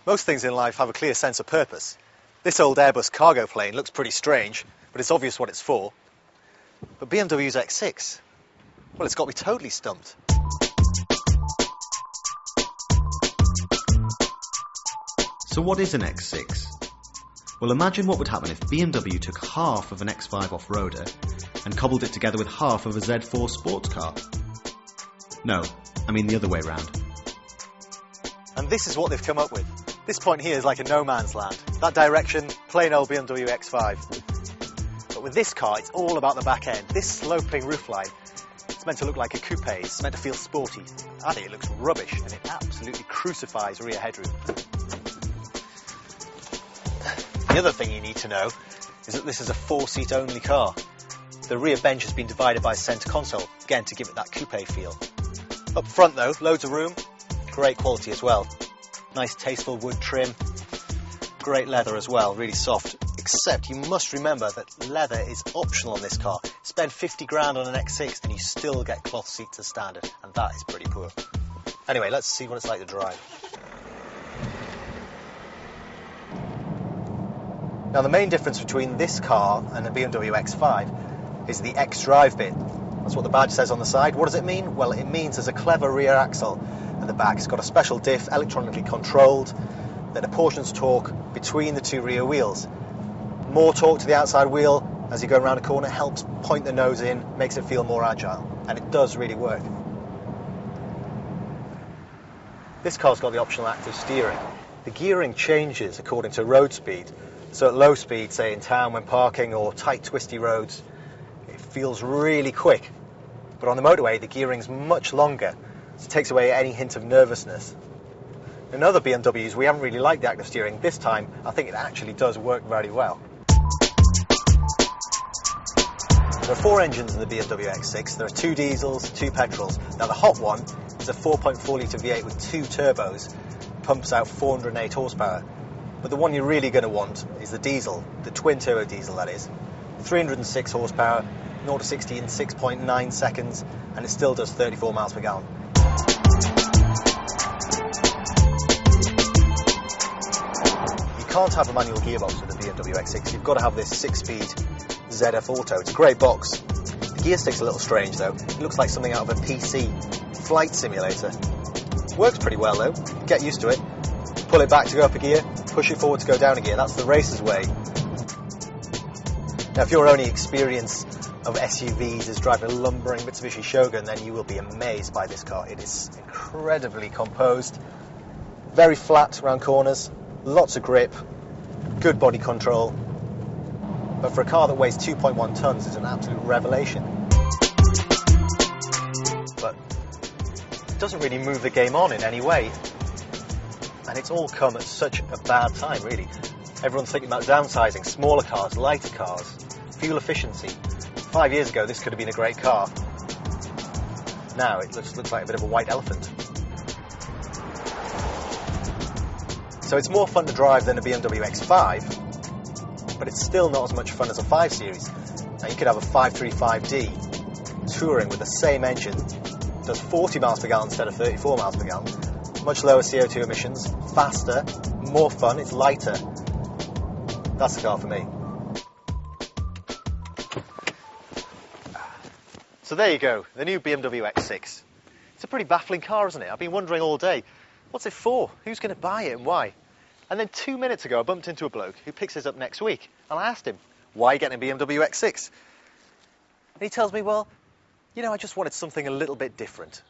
Most things in life have a clear sense of purpose. This old Airbus cargo plane looks pretty strange, but it's obvious what it's for. But BMW's X6, well, it's got me totally stumped. So what is an X6? Well, imagine what would happen if BMW took half of an X5 off-roader and cobbled it together with half of a Z4 sports car. No, I mean the other way round. And this is what they've come up with. This point here is like a no man's land. That direction, plain old BMW X5. But with this car, it's all about the back end. This sloping roofline, it's meant to look like a coupe. It's meant to feel sporty. I think it looks rubbish, and it absolutely crucifies rear headroom. The other thing you need to know is that this is a 4-seat only car. The rear bench has been divided by a centre console, again to give it that coupe feel. Up front though, loads of room, great quality as well. Nice tasteful wood trim, great leather as well, really soft. Except you must remember that leather is optional on this car. Spend 50 grand on an X6 and you still get cloth seats as standard, and that is pretty poor. Anyway, let's see what it's like to drive. Now the main difference between this car and the BMW X5 is the X-Drive bit. That's what the badge says on the side. What does it mean? Well, it means there's a clever rear axle at the back. It's got a special diff, electronically controlled, that apportions torque between the two rear wheels. More torque to the outside wheel as you go around a corner helps point the nose in, makes it feel more agile, and it does really work. This car's got the optional active steering. The gearing changes according to road speed. So at low speed, say in town when parking or tight twisty roads, it feels really quick. But on the motorway, the gearing's much longer, so it takes away any hint of nervousness. In other BMWs, we haven't really liked the active steering. This time, I think it actually does work very well. There are 4 engines in the BMW X6. There are 2 diesels, 2 petrols. Now the hot one is a 4.4 litre V8 with 2 turbos, pumps out 408 horsepower. But the one you're really going to want is the diesel, the twin turbo diesel that is. 306 horsepower, 0 to 60 in 6.9 seconds, and it still does 34 miles per gallon. You can't have a manual gearbox with the BMW X6. You've got to have this 6-speed ZF Auto. It's a great box. The gear stick's a little strange though. It looks like something out of a PC flight simulator. Works pretty well though. Get used to it. Pull it back to go up a gear, push it forward to go down a gear. That's the racer's way. Now if your only experience of SUVs is driving a lumbering Mitsubishi Shogun, then you will be amazed by this car. It is incredibly composed, very flat around corners, lots of grip, good body control. But for a car that weighs 2.1 tons, it's an absolute revelation. But it doesn't really move the game on in any way. And it's all come at such a bad time, really. Everyone's thinking about downsizing, smaller cars, lighter cars, fuel efficiency. 5 years ago, this could have been a great car. Now, it looks like a bit of a white elephant. So it's more fun to drive than a BMW X5, but it's still not as much fun as a 5 Series. Now, you could have a 535D touring with the same engine, does 40 miles per gallon instead of 34 miles per gallon, much lower CO2 emissions, faster, more fun, it's lighter. That's the car for me. So there you go, the new BMW X6. It's a pretty baffling car, isn't it? I've been wondering all day, what's it for? Who's going to buy it and why? And then 2 minutes ago I bumped into a bloke who picks this up next week, and I asked him, why are you getting a BMW X6? And he tells me, well, you know, I just wanted something a little bit different.